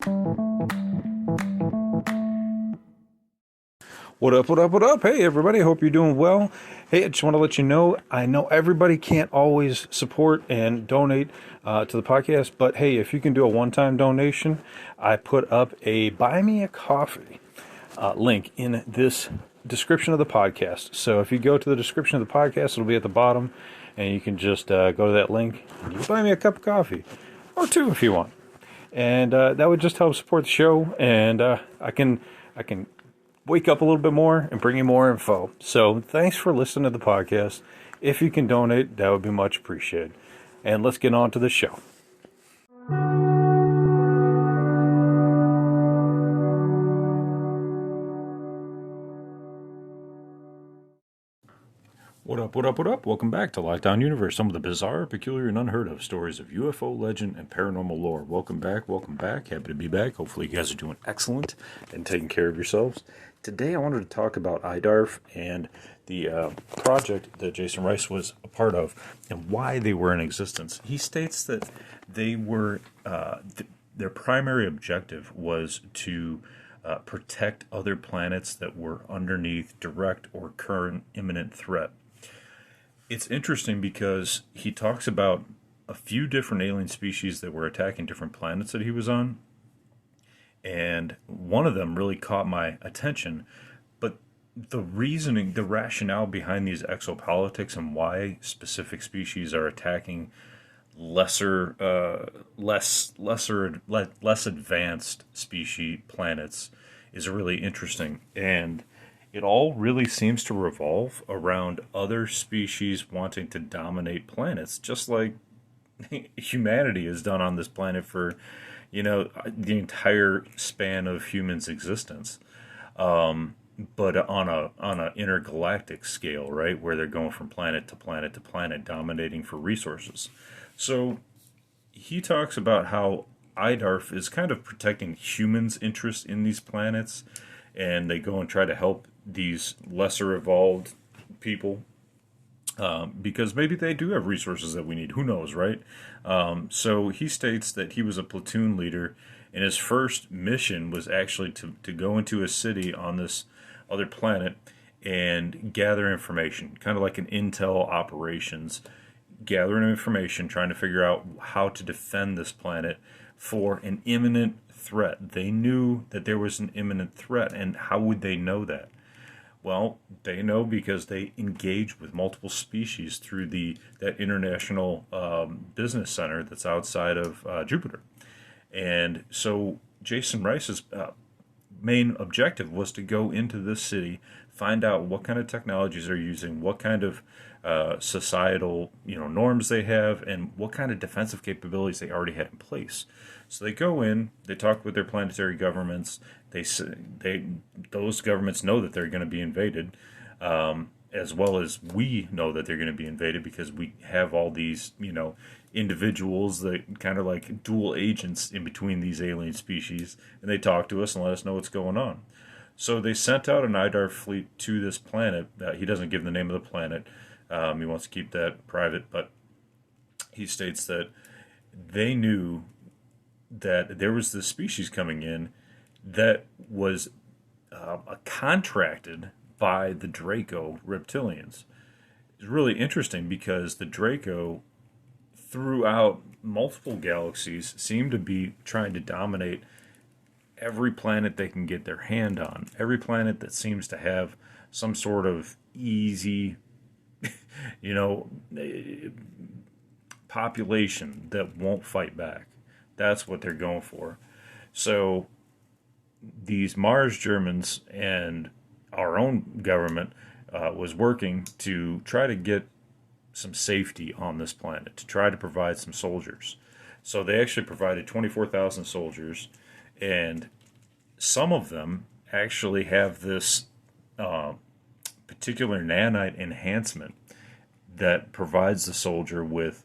What up, what up, what up? Hey, everybody, hope you're doing well. Hey, I just want to let you know, I know everybody can't always support and donate to the podcast, but hey, if you can do a one-time donation, I put up a Buy Me a Coffee link in this description of the podcast. So if you go to the description of the podcast, it'll be at the bottom, and you can just go to that link, and you can buy me a cup of coffee, or two if you want. And that would just help support the show, and I can wake up a little bit more and bring you more info. So thanks for listening to the podcast. If you can donate, that would be much appreciated. And let's get on to the show. What up, what up, what up? Welcome back to Lockdown Universe, some of the bizarre, peculiar, and unheard of stories of UFO legend and paranormal lore. Welcome back, welcome back. Happy to be back. Hopefully you guys are doing excellent and taking care of yourselves. Today I wanted to talk about IDARF and the project that Jason Rice was a part of and why they were in existence. He states that they were, their primary objective was to protect other planets that were underneath direct or current imminent threat. It's interesting because he talks about a few different alien species that were attacking different planets that he was on. And one of them really caught my attention. But the reasoning, the rationale behind these exopolitics and why specific species are attacking less advanced species planets is really interesting. And it all really seems to revolve around other species wanting to dominate planets, just like humanity has done on this planet for, the entire span of humans' existence. But on a intergalactic scale, right, where they're going from planet to planet to planet, dominating for resources. So he talks about how IDARF is kind of protecting humans' interests in these planets, and they go and try to help these lesser evolved people because maybe they do have resources that we need. Who knows, right? So he states that he was a platoon leader, and his first mission was actually to go into a city on this other planet and gather information, kind of like an intel operations, gathering information, trying to figure out how to defend this planet for an imminent threat. They knew that there was an imminent threat, and how would they know that? Well, they know because they engage with multiple species through that international business center that's outside of Jupiter. And so Jason Rice's main objective was to go into this city, find out what kind of technologies they're using, what kind of societal norms they have, and what kind of defensive capabilities they already had in place. So they go in, they talk with their planetary governments. Those governments know that they're going to be invaded, as well as we know that they're going to be invaded because we have all these individuals that kind of like dual agents in between these alien species, and they talk to us and let us know what's going on. So they sent out an IDAR fleet to this planet. He doesn't give the name of the planet. He wants to keep that private, but he states that they knew that there was this species coming in that was contracted by the Draco reptilians. It's really interesting because the Draco, throughout multiple galaxies, seem to be trying to dominate every planet they can get their hand on. Every planet that seems to have some sort of easy, population that won't fight back. That's what they're going for. So these Mars Germans and our own government was working to try to get some safety on this planet, to try to provide some soldiers. So they actually provided 24,000 soldiers, and some of them actually have this particular nanite enhancement that provides the soldier with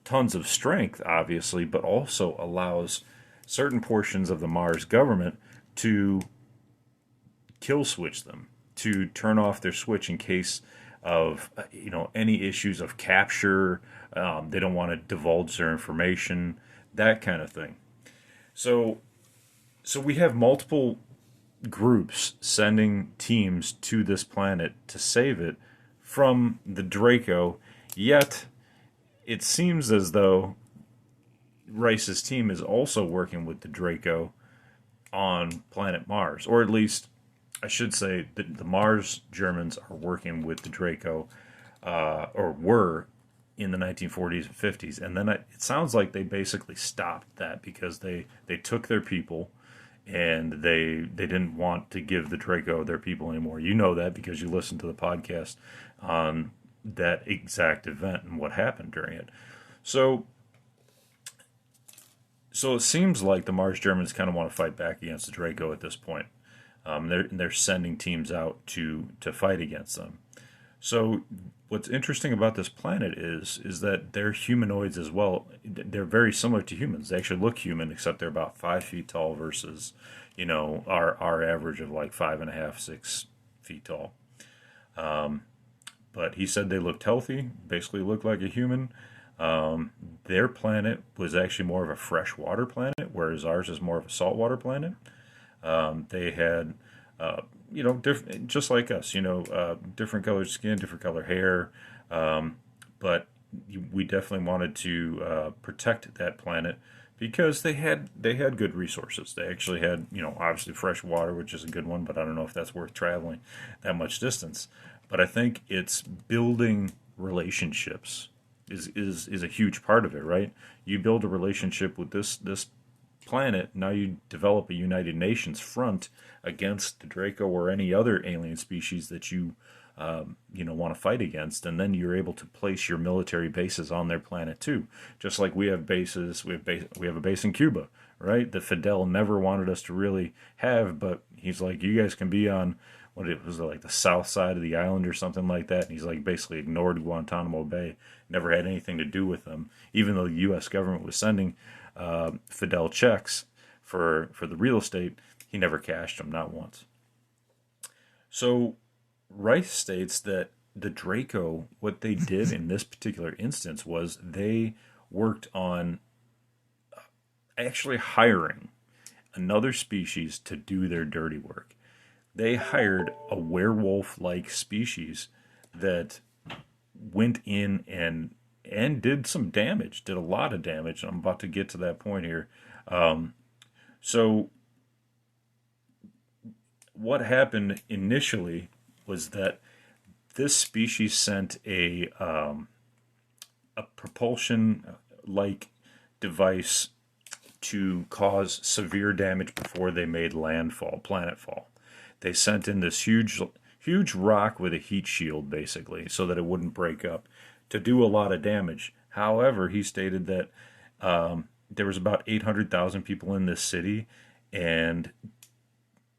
tons of strength, obviously, but also allows certain portions of the Mars government to kill switch them, to turn off their switch in case of any issues of capture. They don't want to divulge their information, that kind of thing. So so we have multiple groups sending teams to this planet to save it from the Draco, yet it seems as though Rice's team is also working with the Draco on planet Mars, or at least I should say that the Mars Germans are working with the Draco, or were in the 1940s and 50s, and then it sounds like they basically stopped that because they took their people and they didn't want to give the Draco their people anymore. You know that because you listened to the podcast on that exact event and what happened during it. So so it seems like the Mars Germans kind of want to fight back against the Draco at this point. They're sending teams out to fight against them. So what's interesting about this planet is that they're humanoids as well. They're very similar to humans. They actually look human, except they're about 5 feet tall versus, our average of like 5.5, 6 feet tall. But he said they looked healthy, basically looked like a human. Their planet was actually more of a freshwater planet, whereas ours is more of a saltwater planet. They had, different, just like us, different colored skin, different color hair. But we definitely wanted to protect that planet because they had good resources. They actually had, obviously fresh water, which is a good one, but I don't know if that's worth traveling that much distance. But I think it's building relationships is a huge part of it, right? You build a relationship with this planet, now you develop a United Nations front against the Draco or any other alien species that you want to fight against, and then you're able to place your military bases on their planet too. Just like we have bases, we have a base in Cuba, right? That Fidel never wanted us to really have, but he's like, you guys can be on what it was like the south side of the island or something like that. And he's like basically ignored Guantanamo Bay, never had anything to do with them, even though the U.S. government was sending Fidel checks for the real estate. He never cashed them, not once. So Rice states that the Draco, what they did in this particular instance was they worked on actually hiring another species to do their dirty work. They hired a werewolf-like species that went in and did some damage, did a lot of damage. I'm about to get to that point here. So what happened initially was that this species sent a propulsion-like device to cause severe damage before they made planetfall. They sent in this huge rock with a heat shield, basically, so that it wouldn't break up, to do a lot of damage. However, he stated that there was about 800,000 people in this city, and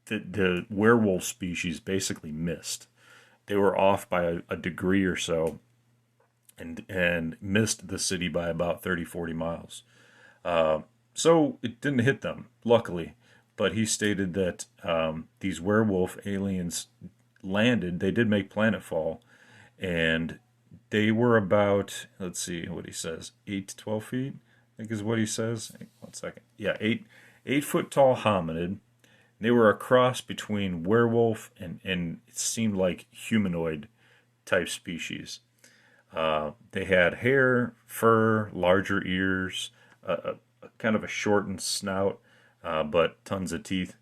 the werewolf species basically missed. They were off by a degree or so, and missed the city by about 30, 40 miles. So it didn't hit them, luckily. But he stated that these werewolf aliens landed. They did make planetfall, and they were about, let's see what he says, 8 to 12 feet, I think is what he says. 1 second. Yeah, 8 foot tall hominid. They were a cross between werewolf and it seemed like humanoid type species. They had hair, fur, larger ears, a kind of a shortened snout, but tons of teeth.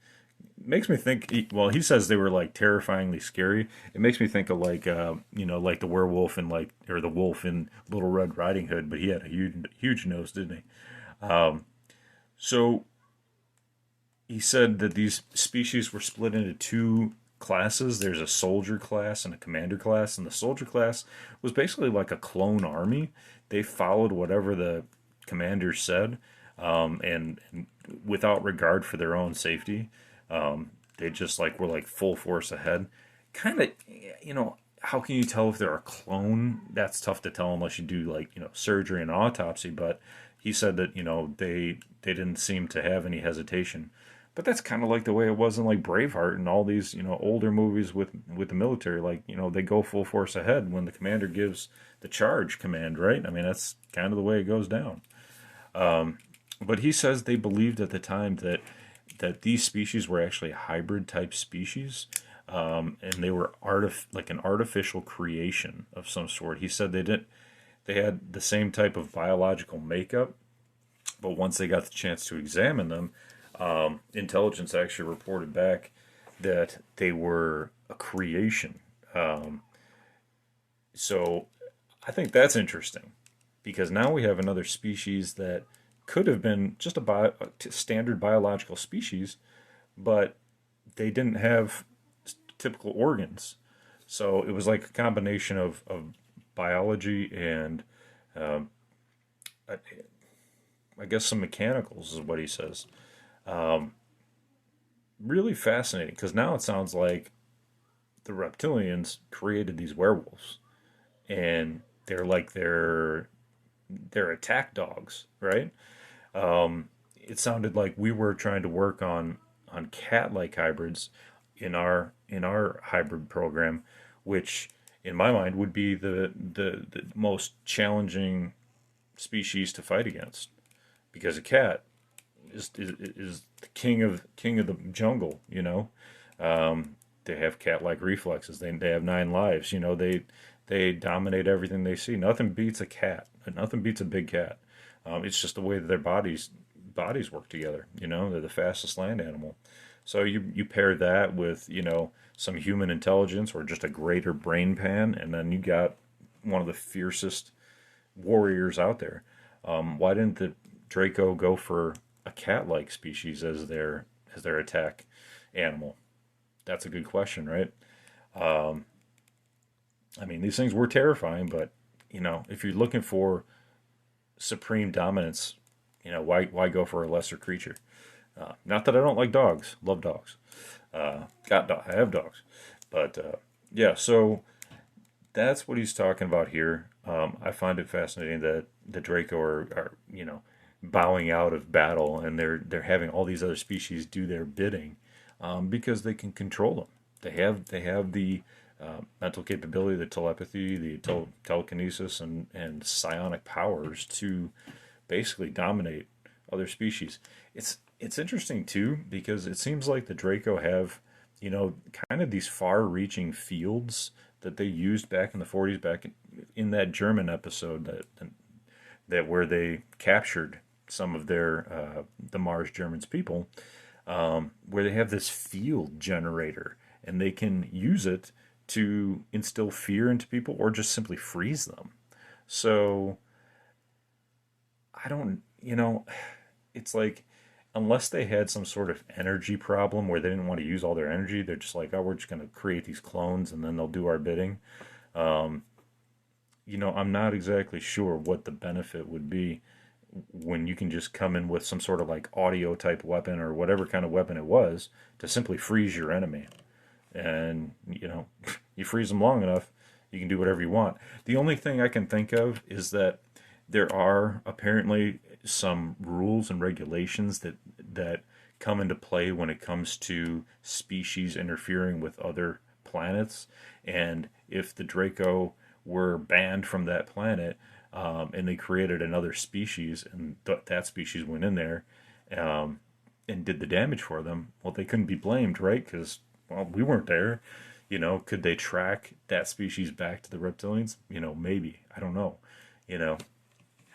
Makes me think. Well, he says they were like terrifyingly scary. It makes me think of like like the werewolf in or the wolf in Little Red Riding Hood, but he had a huge nose, didn't he? So he said that these species were split into two classes. There's a soldier class and a commander class, and the soldier class was basically like a clone army. They followed whatever the commander said, and without regard for their own safety. They just were like full force ahead. Kind of, how can you tell if they're a clone? That's tough to tell unless you do surgery and autopsy. But he said that they didn't seem to have any hesitation. But that's kind of like the way it was in Braveheart and all these older movies with the military. They go full force ahead when the commander gives the charge command, right? I mean, that's kind of the way it goes down. But he says they believed at the time that these species were actually hybrid type species, and they were like an artificial creation of some sort. He said they had the same type of biological makeup, but once they got the chance to examine them, intelligence actually reported back that they were a creation. So I think that's interesting because now we have another species that could have been just a standard biological species, but they didn't have typical organs. So it was like a combination of biology and um, I, I guess some mechanicals is what he says. Um, Really fascinating because now it sounds like the reptilians created these werewolves and they're like their attack dogs, right? It sounded like we were trying to work on cat-like hybrids in our hybrid program, which in my mind would be the most challenging species to fight against because a cat is the king of the jungle. They have cat-like reflexes. They have 9 lives. They dominate everything they see. Nothing beats a cat. Nothing beats a big cat. It's just the way that their bodies work together. They're the fastest land animal. So you pair that with some human intelligence or just a greater brain pan, and then you got one of the fiercest warriors out there. Why didn't the Draco go for a cat-like species as their attack animal? That's a good question, right? Um, I mean, these things were terrifying, but if you're looking for supreme dominance, why go for a lesser creature? Not that I don't like dogs, love dogs. I have dogs, but yeah. So that's what he's talking about here. I find it fascinating that the Draco are bowing out of battle, and they're having all these other species do their bidding because they can control them. They have the mental capability, the telepathy, the telekinesis, and psionic powers to basically dominate other species. It's interesting too because it seems like the Draco have kind of these far-reaching fields that they used back in the 40s, back in that German episode that where they captured some of the Mars Germans people, where they have this field generator and they can use it to instill fear into people or just simply freeze them. So I don't, it's like unless they had some sort of energy problem where they didn't want to use all their energy, they're just like, oh, we're just going to create these clones and then they'll do our bidding. Um, I'm not exactly sure what the benefit would be when you can just come in with some sort of like audio type weapon or whatever kind of weapon it was to simply freeze your enemy. And, you freeze them long enough, you can do whatever you want. The only thing I can think of is that there are apparently some rules and regulations that come into play when it comes to species interfering with other planets. And if the Draco were banned from that planet, and they created another species, and that species went in there and did the damage for them, well, they couldn't be blamed, right? Because we weren't there. Could they track that species back to the reptilians? Maybe. I don't know. You know,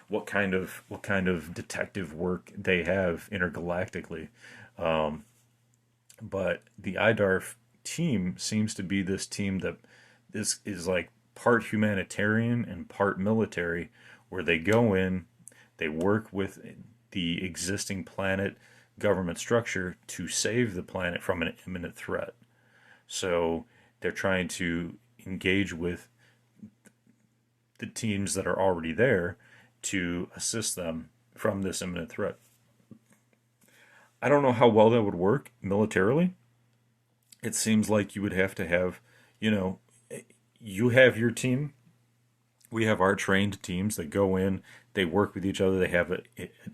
what kind of detective work they have intergalactically. Um, but the IDARF team seems to be this team that is like part humanitarian and part military, where they go in, they work with the existing planet government structure to save the planet from an imminent threat. So they're trying to engage with the teams that are already there to assist them from this imminent threat. I don't know how well that would work militarily. It seems like you would have to have, you know, you have your team. We have our trained teams that go in, they work with each other, they have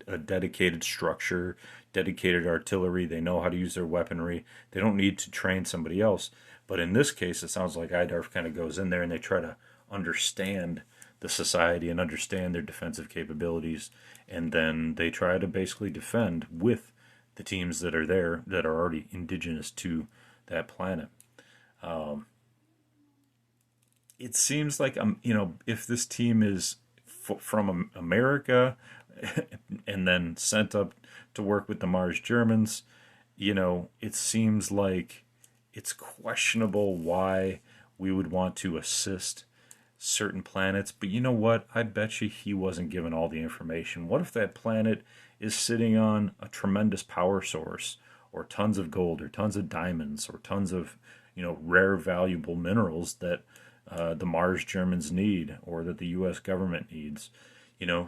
a dedicated structure, dedicated artillery, they know how to use their weaponry. They don't need to train somebody else. But in this case, it sounds like IDARF kind of goes in there and they try to understand the society and understand their defensive capabilities, and then they try to basically defend with the teams that are there that are already indigenous to that planet. Um, it seems like if this team is from America and then sent up to work with the Mars Germans, it seems like it's questionable why we would want to assist certain planets. But you know what? I bet you he wasn't given all the information. What if that planet is sitting on a tremendous power source, or tons of gold, or tons of diamonds, or tons of rare, valuable minerals that the Mars Germans need, or that the U.S. government needs?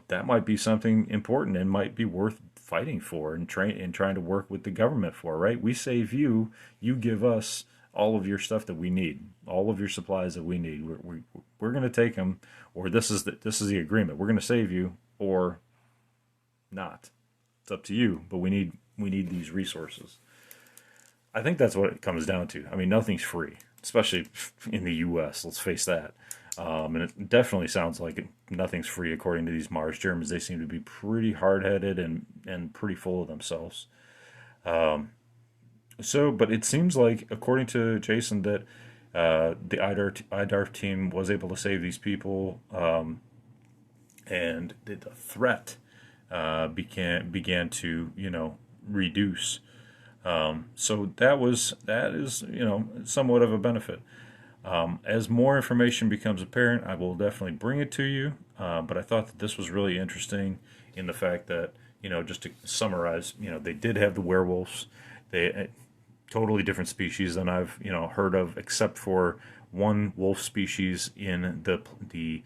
That might be something important and might be worth fighting for and trying to work with the government for, right? We save you, you give us all of your stuff that we need, all of your supplies that we need. We're going to take them, or this is the agreement. We're going to save you, or not. It's up to you, but we need these resources. I think that's what it comes down to. I mean, nothing's free, especially in the U.S. Let's face that. And it definitely sounds like nothing's free according to these Mars Germans. They seem to be pretty hard-headed and pretty full of themselves. But it seems like, according to Jason, that the IDARF team was able to save these people, and the threat began to reduce. So that is somewhat of a benefit. As more information becomes apparent, I will definitely bring it to you. But I thought that this was really interesting in the fact that, just to summarize, they did have the werewolves. They totally different species than I've heard of, except for one wolf species in the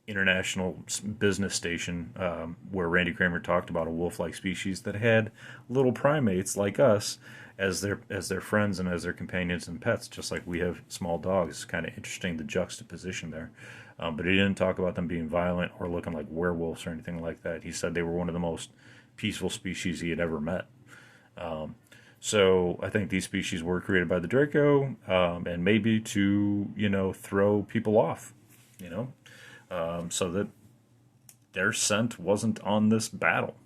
international business station, where Randy Kramer talked about a wolf-like species that had little primates like us as their friends and as their companions and pets, just like we have small dogs. It's kind of interesting, the juxtaposition there. But he didn't talk about them being violent or looking like werewolves or anything like that. He said they were one of the most peaceful species he had ever met. So I think these species were created by the Draco, and maybe to throw people off, so that their scent wasn't on this battle.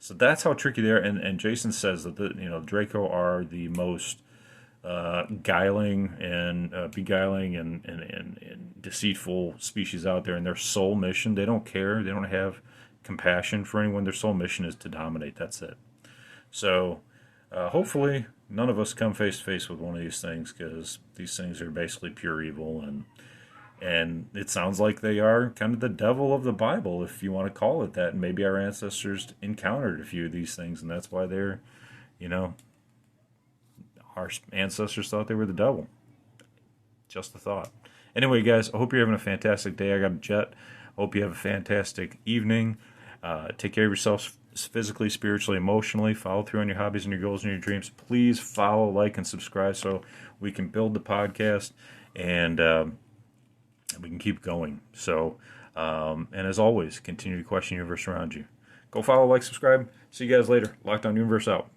So that's how tricky they are. And Jason says that the Draco are the most beguiling and deceitful species out there. And their sole mission, they don't care. They don't have compassion for anyone. Their sole mission is to dominate. That's it. So hopefully none of us come face to face with one of these things, because these things are basically pure evil, and it sounds like they are kind of the devil of the Bible, if you want to call it that. And maybe our ancestors encountered a few of these things, and that's why our ancestors thought they were the devil. Just a thought. Anyway, guys, I hope you're having a fantastic day. I got a jet. I hope you have a fantastic evening. Take care of yourselves physically, spiritually, emotionally. Follow through on your hobbies and your goals and your dreams. Please follow, like, and subscribe so we can build the podcast and we can keep going. So, and as always, continue to question the universe around you. Go follow, like, subscribe. See you guys later. Lockdown Universe out.